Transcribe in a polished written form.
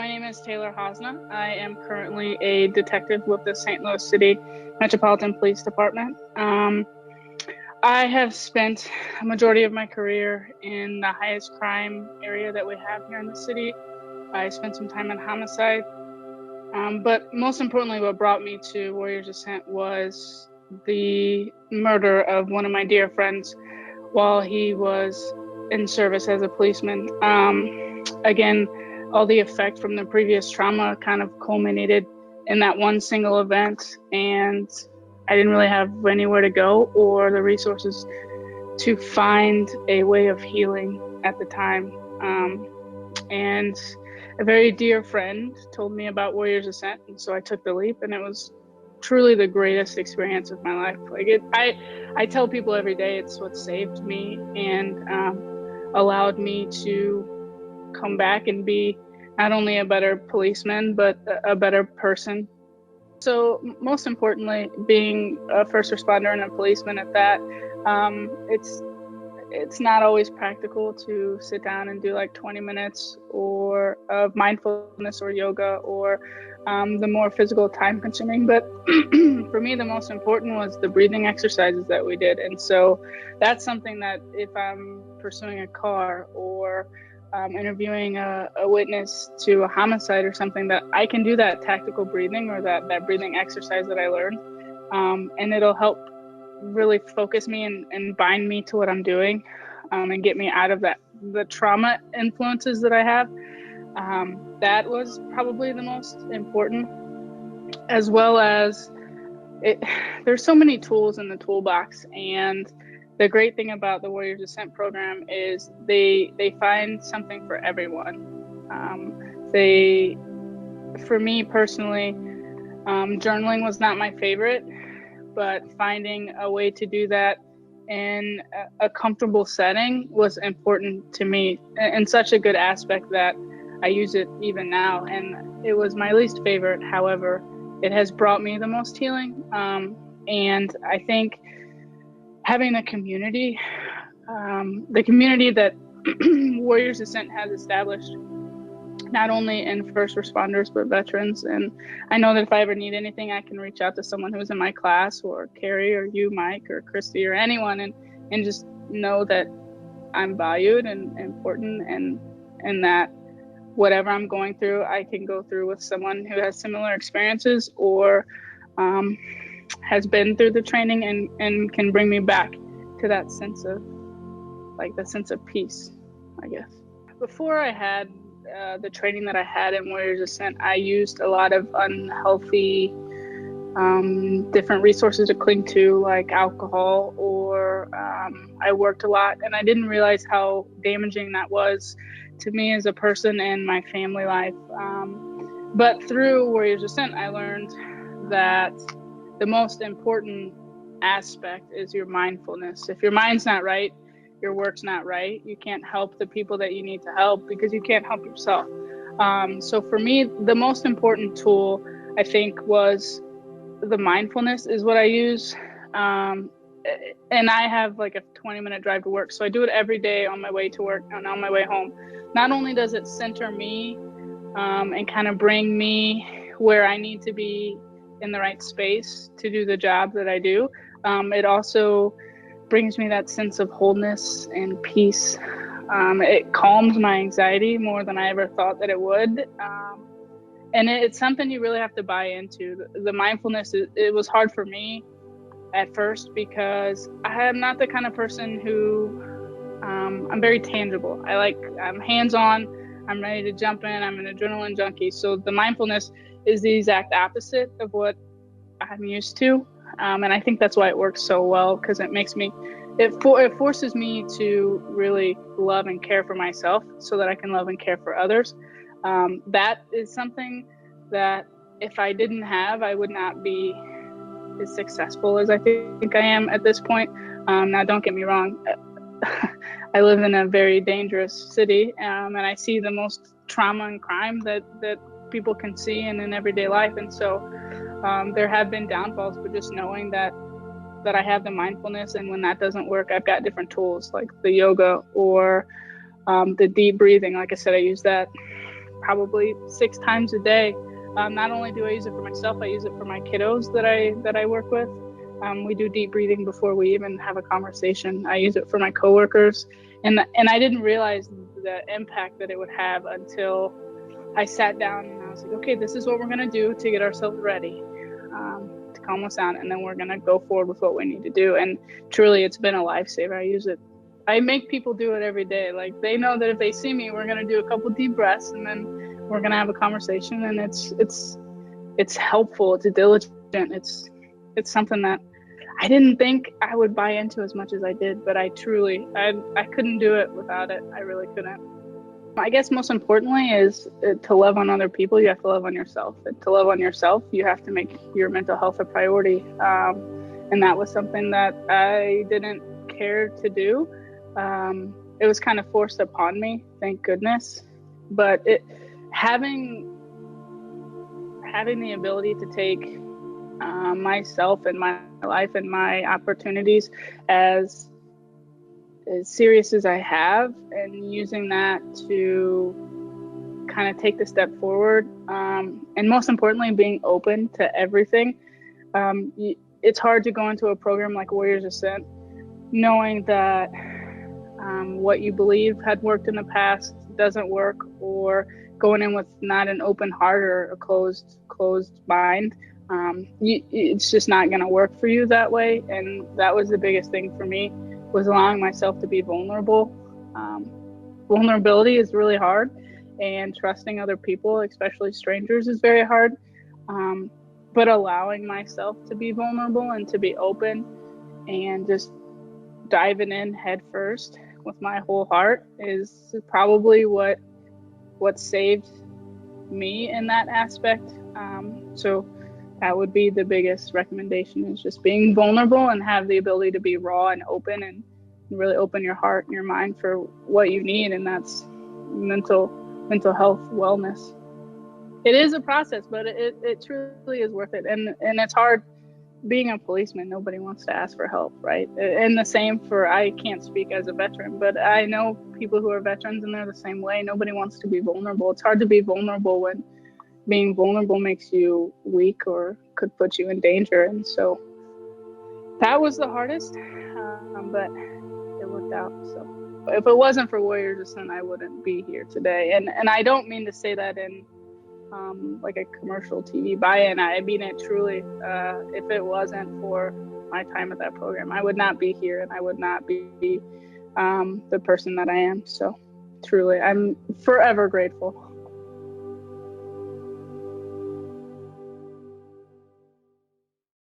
My name is Taylor Hosna. I am currently a detective with the St. Louis City Metropolitan Police Department. I have spent a majority of my career in the highest crime area that we have here in the city. I spent some time in homicide, but most importantly, what brought me to Warriors Ascent was the murder of one of my dear friends while he was in service as a policeman. Again, all the effect from the previous trauma kind of culminated in that one single event, and I didn't really have anywhere to go or the resources to find a way of healing at the time. And a very dear friend told me about Warriors Ascent, and so I took the leap, and it was truly the greatest experience of my life. I tell people every day it's what saved me and allowed me to come back and be not only a better policeman, but a better person. So most importantly, being a first responder and a policeman at that, it's not always practical to sit down and do like 20 minutes or of mindfulness or yoga or the more physical time consuming. But for me, the most important was the breathing exercises that we did. And so that's something that if I'm pursuing a car or interviewing a witness to a homicide or something, that I can do that tactical breathing or that breathing exercise that I learned. And it'll help really focus me and bind me to what I'm doing and get me out of the trauma influences that I have. That was probably the most important, as well as there's so many tools in the toolbox. And the great thing about the Warriors Ascent program is they find something for everyone. For me personally, journaling was not my favorite, but finding a way to do that in a comfortable setting was important to me, and such a good aspect that I use it even now. And it was my least favorite. However, it has brought me the most healing. And I think having a community, the community that Warriors Ascent has established, not only in first responders, but veterans. And I know that if I ever need anything, I can reach out to someone who's in my class, or Carrie, or you, Mike, or Christy, or anyone, and just know that I'm valued and important, and that whatever I'm going through, I can go through with someone who has similar experiences or has been through the training and can bring me back to that sense of peace, I guess. Before I had the training that I had in Warriors Ascent, I used a lot of unhealthy different resources to cling to, like alcohol, or I worked a lot, and I didn't realize how damaging that was to me as a person and my family life. But through Warriors Ascent, I learned that the most important aspect is your mindfulness. If your mind's not right, your work's not right. You can't help the people that you need to help because you can't help yourself. So for me, the most important tool, I think, was the mindfulness is what I use. And I have like a 20-minute drive to work. So I do it every day on my way to work and on my way home. Not only does it center me and kind of bring me where I need to be in the right space to do the job that I do, it also brings me that sense of wholeness and peace. It calms my anxiety more than I ever thought that it would. And it's something you really have to buy into. The mindfulness, it was hard for me at first because I am not the kind of person who, I'm very tangible. I'm hands-on, I'm ready to jump in, I'm an adrenaline junkie. So the mindfulness is the exact opposite of what I'm used to. And I think that's why it works so well, because it forces me to really love and care for myself so that I can love and care for others. That is something that if I didn't have, I would not be as successful as I think I am at this point. Now, don't get me wrong. I live in a very dangerous city, and I see the most trauma and crime that people can see in everyday life. And so there have been downfalls, but just knowing that I have the mindfulness, and when that doesn't work, I've got different tools like the yoga or the deep breathing. Like I said, I use that probably 6 times a day. Not only do I use it for myself, I use it for my kiddos that I work with. We do deep breathing before we even have a conversation. I use it for my coworkers, and I didn't realize the impact that it would have until I sat down and I was like, okay, this is what we're going to do to get ourselves ready, to calm us down, and then we're going to go forward with what we need to do. And truly, it's been a lifesaver. I use it. I make people do it every day. Like, they know that if they see me, we're going to do a couple deep breaths, and then we're going to have a conversation. And it's helpful. It's diligent. It's something that I didn't think I would buy into as much as I did, but I couldn't do it without it. I really couldn't. I guess most importantly is to love on other people. You have to love on yourself. And to love on yourself, you have to make your mental health a priority. And that was something that I didn't care to do. It was kind of forced upon me, thank goodness. But having the ability to take myself and my life and my opportunities as serious as I have, and using that to kind of take the step forward, and most importantly, being open to everything. It's hard to go into a program like Warriors Ascent knowing that what you believe had worked in the past doesn't work, or going in with not an open heart or a closed mind. It's just not going to work for you that way. And that was the biggest thing for me, was allowing myself to be vulnerable. Vulnerability is really hard, and trusting other people, especially strangers, is very hard. But allowing myself to be vulnerable and to be open and just diving in head first with my whole heart is probably what saved me in that aspect. So that would be the biggest recommendation, is just being vulnerable and have the ability to be raw and open, and really open your heart and your mind for what you need. And that's mental health wellness. It is a process, but it truly is worth it. And it's hard being a policeman. Nobody wants to ask for help, right? And the same for, I can't speak as a veteran, but I know people who are veterans and they're the same way. Nobody wants to be vulnerable. It's hard to be vulnerable when being vulnerable makes you weak or could put you in danger. And so that was the hardest, but it worked out. So if it wasn't for Warriors Ascent, I wouldn't be here today. And I don't mean to say that in like a commercial TV buy-in. I mean it truly. If it wasn't for my time at that program, I would not be here, and I would not be the person that I am. So truly, I'm forever grateful.